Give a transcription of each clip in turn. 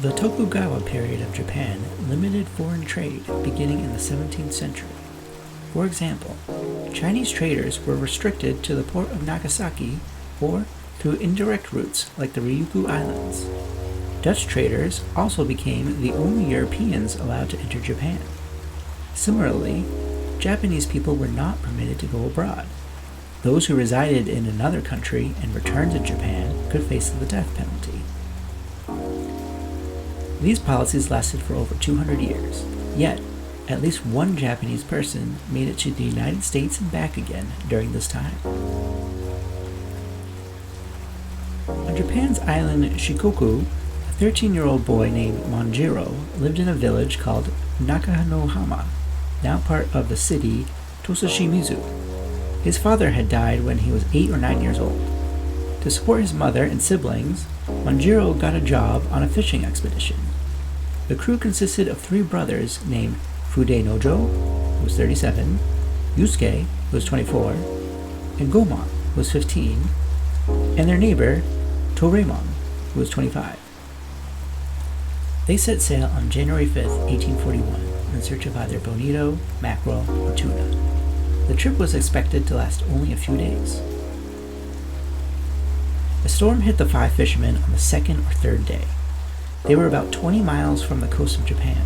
The Tokugawa period of Japan limited foreign trade beginning in the 17th century. For example, Chinese traders were restricted to the port of Nagasaki or through indirect routes like the Ryukyu Islands. Dutch traders also became the only Europeans allowed to enter Japan. Similarly, Japanese people were not permitted to go abroad. Those who resided in another country and returned to Japan could face the death penalty. These policies lasted for over 200 years, yet at least one Japanese person made it to the United States and back again during this time. On Japan's island Shikoku, a 13-year-old boy named Manjirō lived in a village called Nakahama, now part of the city Toshimizu. His father had died when he was 8 or 9 years old. To support his mother and siblings, Manjirō got a job on a fishing expedition. The crew consisted of 3 brothers named Fude Nojo, who was 37, Yusuke, who was 24, and Gomon, who was 15, and their neighbor, Toraemon, who was 25. They set sail on January 5th, 1841, in search of either bonito, mackerel, or tuna. The trip was expected to last only a few days. A storm hit the 5 fishermen on the 2nd or 3rd day. They were about 20 miles from the coast of Japan.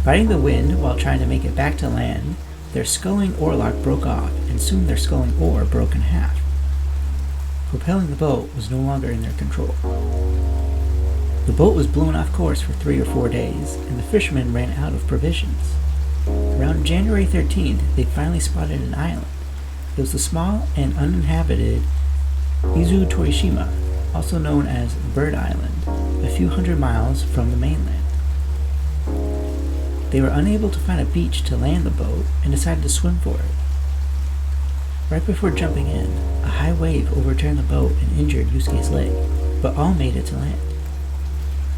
Fighting the wind while trying to make it back to land, their sculling oarlock broke off, and soon their sculling oar broke in half. Propelling the boat was no longer in their control. The boat was blown off course for 3 or 4 days, and the fishermen ran out of provisions. Around January 13th, they finally spotted an island. It was the small and uninhabited Izu Torishima, also known as Bird Island, a few hundred miles from the mainland. They were unable to find a beach to land the boat and decided to swim for it. Right before jumping in, a high wave overturned the boat and injured Yusuke's leg, but all made it to land.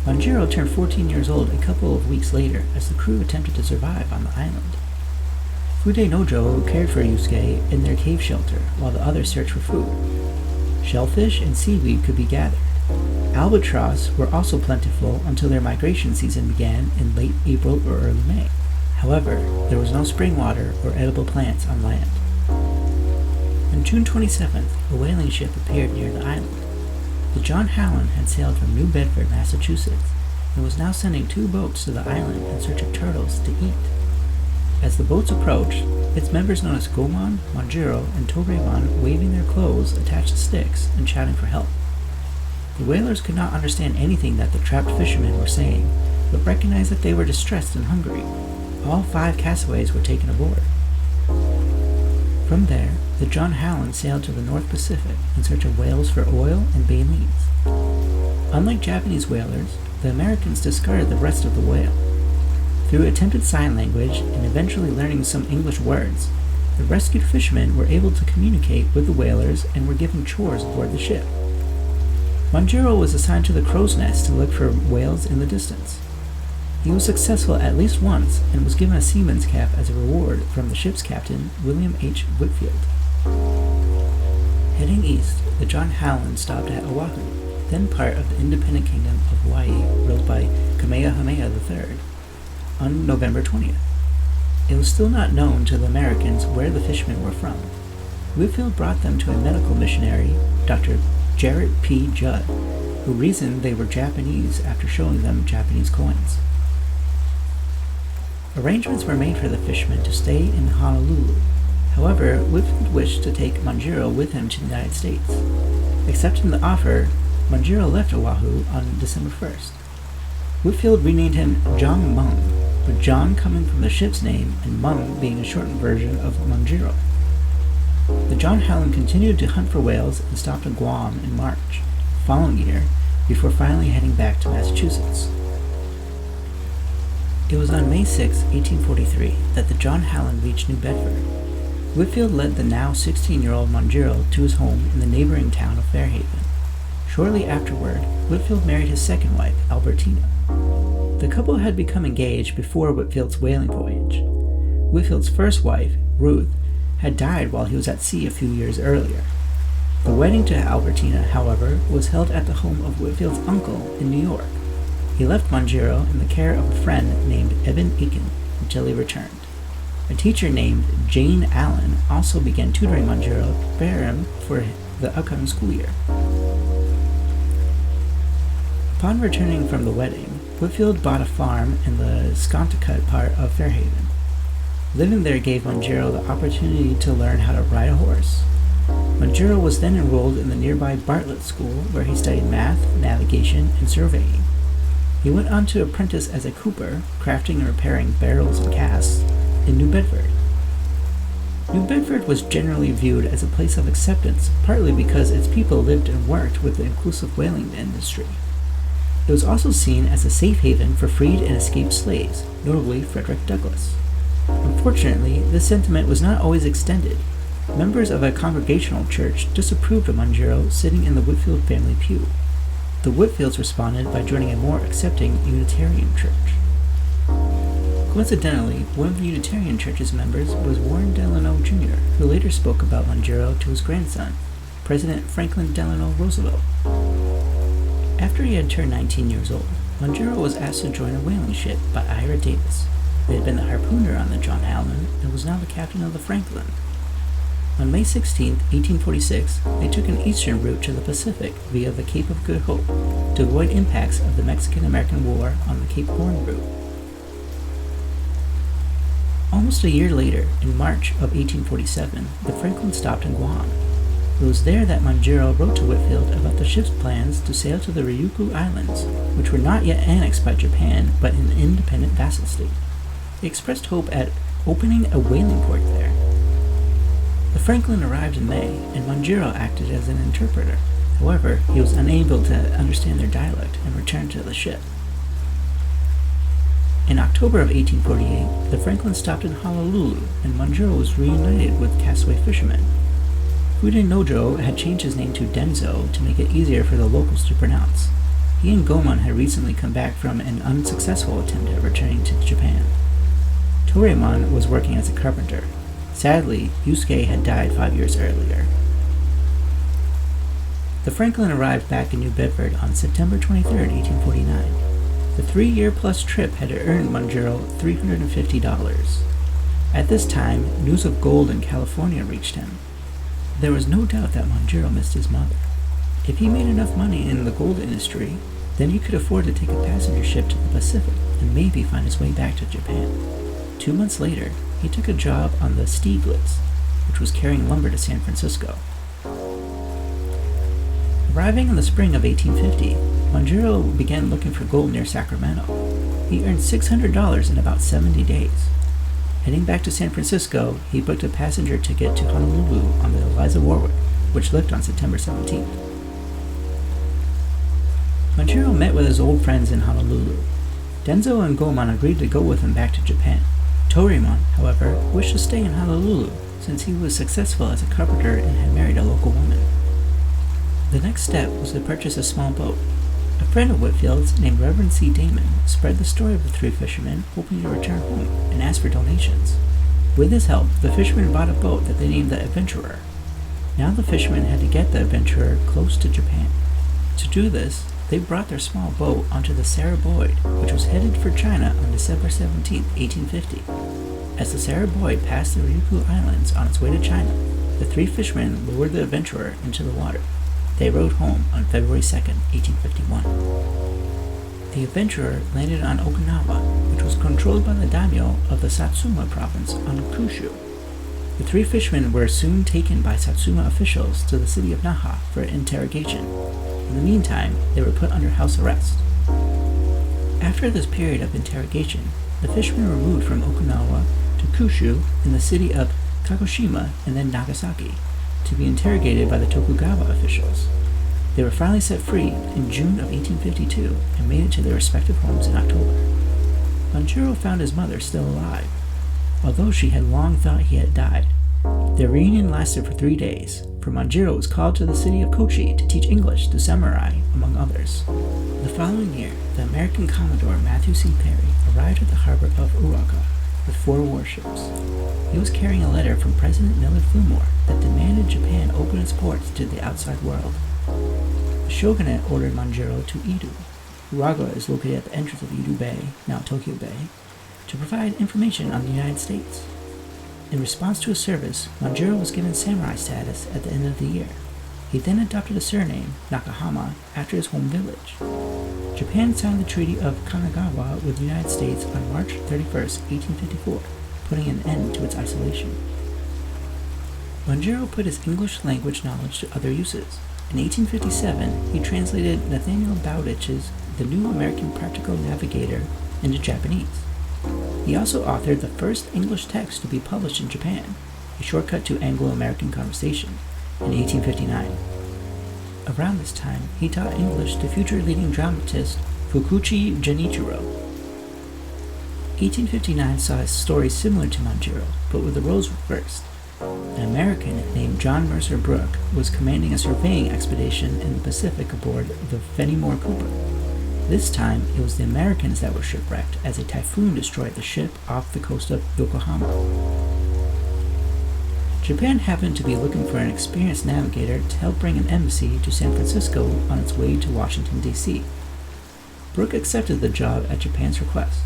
Manjirō turned 14 years old a couple of weeks later as the crew attempted to survive on the island. Fude Nojo cared for Yusuke in their cave shelter while the others searched for food. Shellfish and seaweed could be gathered. Albatross were also plentiful until their migration season began in late April or early May. However, there was no spring water or edible plants on land. On June 27th, a whaling ship appeared near the island. The John Hallen had sailed from New Bedford, Massachusetts, and was now sending 2 boats to the island in search of turtles to eat. As the boats approached, its members known as Gomon, Manjirō, and Toraemon waving their clothes attached to sticks and shouting for help. The whalers could not understand anything that the trapped fishermen were saying, but recognized that they were distressed and hungry. All 5 castaways were taken aboard. From there, the John Hallen sailed to the North Pacific in search of whales for oil and banelines. Unlike Japanese whalers, the Americans discarded the rest of the whale. Through attempted sign language and eventually learning some English words, the rescued fishermen were able to communicate with the whalers and were given chores aboard the ship. Manjirō was assigned to the crow's nest to look for whales in the distance. He was successful at least once and was given a seaman's cap as a reward from the ship's captain, William H. Whitfield. Heading east, the John Hallen stopped at Oahu, then part of the independent kingdom of Hawaii, ruled by Kamehameha III, on November 20th. It was still not known to the Americans where the fishermen were from. Whitfield brought them to a medical missionary, Dr. Jarrett P. Judd, who reasoned they were Japanese after showing them Japanese coins. Arrangements were made for the fishermen to stay in Honolulu. However, Whitfield wished to take Manjirō with him to the United States. Accepting the offer, Manjirō left Oahu on December 1st. Whitfield renamed him John Mung, with John coming from the ship's name and Mung being a shortened version of Manjirō. The John Hallen continued to hunt for whales and stopped in Guam in March, the following year, before finally heading back to Massachusetts. It was on May 6, 1843, that the John Hallen reached New Bedford. Whitfield led the now 16-year-old Manjirō to his home in the neighboring town of Fairhaven. Shortly afterward, Whitfield married his second wife, Albertina. The couple had become engaged before Whitfield's whaling voyage. Whitfield's first wife, Ruth, had died while he was at sea a few years earlier. The wedding to Albertina, however, was held at the home of Whitfield's uncle in New York. He left Manjirō in the care of a friend named Eben Aiken until he returned. A teacher named Jane Allen also began tutoring Manjirō to prepare him for the upcoming school year. Upon returning from the wedding, Whitfield bought a farm in the Sconticut part of Fairhaven. Living there gave Manjirō the opportunity to learn how to ride a horse. Manjirō was then enrolled in the nearby Bartlett School, where he studied math, navigation, and surveying. He went on to apprentice as a cooper, crafting and repairing barrels and casks, in New Bedford. New Bedford was generally viewed as a place of acceptance, partly because its people lived and worked with the inclusive whaling industry. It was also seen as a safe haven for freed and escaped slaves, notably Frederick Douglass. Unfortunately, this sentiment was not always extended. Members of a congregational church disapproved of Manjirō sitting in the Whitfield family pew. The Whitfields responded by joining a more accepting Unitarian church. Coincidentally, one of the Unitarian Church's members was Warren Delano Jr., who later spoke about Manjirō to his grandson, President Franklin Delano Roosevelt. After he had turned 19 years old, Manjirō was asked to join a whaling ship by Ira Davis, who had been the harpooner on the John Allen and was now the captain of the Franklin. On May 16, 1846, they took an eastern route to the Pacific via the Cape of Good Hope to avoid impacts of the Mexican-American War on the Cape Horn route. Almost a year later, in March of 1847, the Franklin stopped in Guam. It was there that Manjirō wrote to Whitfield about the ship's plans to sail to the Ryukyu Islands, which were not yet annexed by Japan but an independent vassal state. He expressed hope at opening a whaling port there. The Franklin arrived in May, and Manjirō acted as an interpreter. However, he was unable to understand their dialect and returned to the ship. In October of 1848, the Franklin stopped in Honolulu, and Manjirō was reunited with castaway fishermen. Fudenojo had changed his name to Denzo to make it easier for the locals to pronounce. He and Goemon had recently come back from an unsuccessful attempt at returning to Japan. Toryumon was working as a carpenter. Sadly, Yusuke had died 5 years earlier. The Franklin arrived back in New Bedford on September 23, 1849. The 3-year-plus trip had earned Manjirō $350. At this time, news of gold in California reached him. There was no doubt that Manjirō missed his mother. If he made enough money in the gold industry, then he could afford to take a passenger ship to the Pacific and maybe find his way back to Japan. 2 months later, he took a job on the Stieglitz, which was carrying lumber to San Francisco. Arriving in the spring of 1850, Manjirō began looking for gold near Sacramento. He earned $600 in about 70 days. Heading back to San Francisco, he booked a passenger ticket to Honolulu on the Eliza Warwick, which left on September 17th. Manjirō met with his old friends in Honolulu. Denzo and Goemon agreed to go with him back to Japan. Toryumon, however, wished to stay in Honolulu since he was successful as a carpenter and had married a local woman. The next step was to purchase a small boat. A friend of Whitfield's, named Reverend C. Damon, spread the story of the 3 fishermen hoping to return home and asked for donations. With his help, the fishermen bought a boat that they named the Adventurer. Now the fishermen had to get the Adventurer close to Japan. To do this, they brought their small boat onto the Sarah Boyd, which was headed for China on December 17, 1850. As the Sarah Boyd passed the Ryukyu Islands on its way to China, the 3 fishermen lowered the Adventurer into the water. They rowed home on February 2, 1851. The Adventurer landed on Okinawa, which was controlled by the daimyo of the Satsuma province on Kyushu. The 3 fishermen were soon taken by Satsuma officials to the city of Naha for interrogation. In the meantime, they were put under house arrest. After this period of interrogation, the fishermen were moved from Okinawa to Kyushu in the city of Kagoshima and then Nagasaki to be interrogated by the Tokugawa officials. They were finally set free in June of 1852 and made it to their respective homes in October. Manjirō found his mother still alive, although she had long thought he had died. Their reunion lasted for 3 days, for Manjirō was called to the city of Kochi to teach English to samurai, among others. The following year, the American Commodore Matthew C. Perry arrived at the harbor of Uoka with 4 warships. He was carrying a letter from President Millard Fillmore that demanded Japan open its ports to the outside world. The shogunate ordered Manjirō to Edo, Uraga is located at the entrance of Idu Bay, now Tokyo Bay, to provide information on the United States. In response to his service, Manjirō was given samurai status at the end of the year. He then adopted a surname, Nakahama, after his home village. Japan signed the Treaty of Kanagawa with the United States on March 31, 1854, putting an end to its isolation. Manjirō put his English language knowledge to other uses. In 1857, he translated Nathaniel Bowditch's The New American Practical Navigator into Japanese. He also authored the first English text to be published in Japan, a shortcut to Anglo-American conversation, in 1859. Around this time, he taught English to future leading dramatist Fukuchi Genichiro. 1859 saw a story similar to Manjirō, but with the roles reversed. An American named John Mercer Brooke was commanding a surveying expedition in the Pacific aboard the Fenimore Cooper. This time, it was the Americans that were shipwrecked as a typhoon destroyed the ship off the coast of Yokohama. Japan happened to be looking for an experienced navigator to help bring an embassy to San Francisco on its way to Washington, D.C. Brooke accepted the job at Japan's request.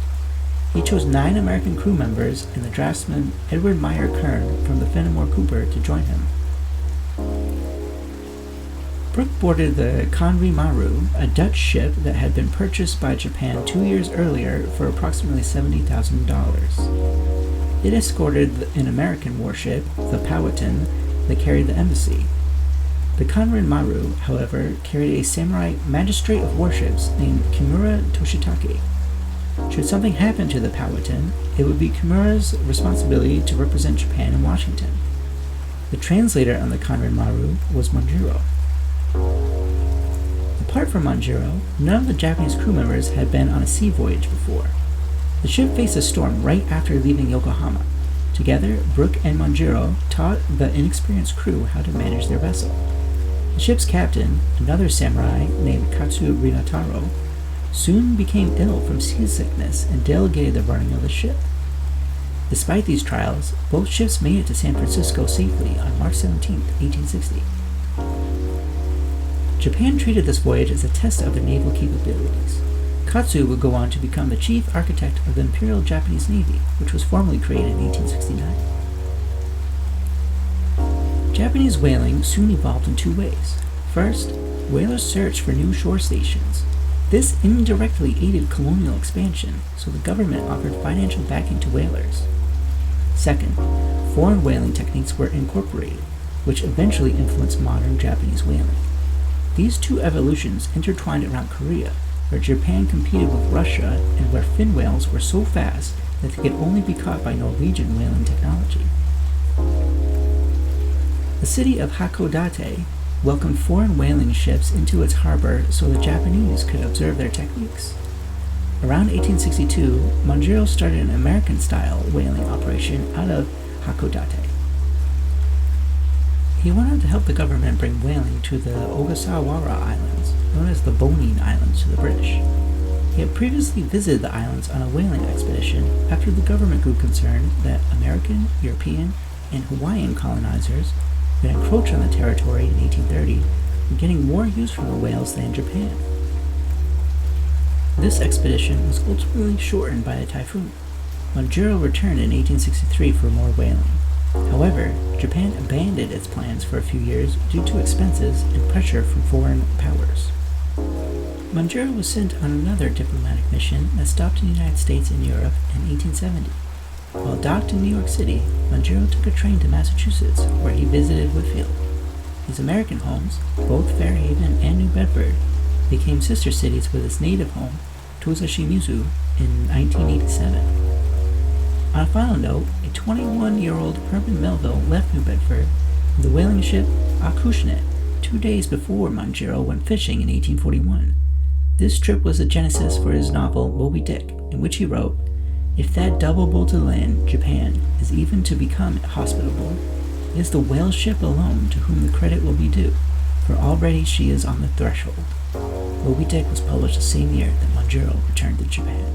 He chose 9 American crew members and the draftsman Edward Meyer Kern from the Fenimore Cooper to join him. Brooke boarded the Konri Maru, a Dutch ship that had been purchased by Japan 2 years earlier for approximately $70,000. It escorted an American warship, the Powhatan, that carried the embassy. The Konri Maru, however, carried a samurai magistrate of warships named Kimura Toshitake. Should something happen to the Powhatan, it would be Kimura's responsibility to represent Japan in Washington. The translator on the Konri Maru was Manjirō. Apart from Manjirō, none of the Japanese crew members had been on a sea voyage before. The ship faced a storm right after leaving Yokohama. Together, Brooke and Manjirō taught the inexperienced crew how to manage their vessel. The ship's captain, another samurai named Katsu Rinataro, soon became ill from seasickness and delegated the running of the ship. Despite these trials, both ships made it to San Francisco safely on March 17, 1860. Japan treated this voyage as a test of their naval capabilities. Katsu would go on to become the chief architect of the Imperial Japanese Navy, which was formally created in 1869. Japanese whaling soon evolved in 2 ways. First, whalers searched for new shore stations. This indirectly aided colonial expansion, so the government offered financial backing to whalers. Second, foreign whaling techniques were incorporated, which eventually influenced modern Japanese whaling. These 2 evolutions intertwined around Korea, where Japan competed with Russia and where fin whales were so fast that they could only be caught by Norwegian whaling technology. The city of Hakodate welcomed foreign whaling ships into its harbor so the Japanese could observe their techniques. Around 1862, Manjirō started an American-style whaling operation out of Hakodate. He went on to help the government bring whaling to the Ogasawara Islands, known as the Bonin Islands to the British. He had previously visited the islands on a whaling expedition after the government grew concerned that American, European, and Hawaiian colonizers would encroach on the territory in 1830, and getting more use from the whales than Japan. This expedition was ultimately shortened by a typhoon. Manjirō returned in 1863 for more whaling. However, Japan abandoned its plans for a few years due to expenses and pressure from foreign powers. Manjirō was sent on another diplomatic mission that stopped in the United States and Europe in 1870. While docked in New York City, Manjirō took a train to Massachusetts, where he visited Whitfield. His American homes, both Fairhaven and New Bedford, became sister cities with his native home, Tosashimizu, in 1987. On a final note, a 21-year-old Herman Melville left New Bedford with the whaling ship Acushnet 2 days before Manjirō went fishing in 1841. This trip was the genesis for his novel Moby Dick, in which he wrote, "If that double-bolted land, Japan, is even to become hospitable, it is the whale ship alone to whom the credit will be due, for already she is on the threshold." Moby Dick was published the same year that Manjirō returned to Japan.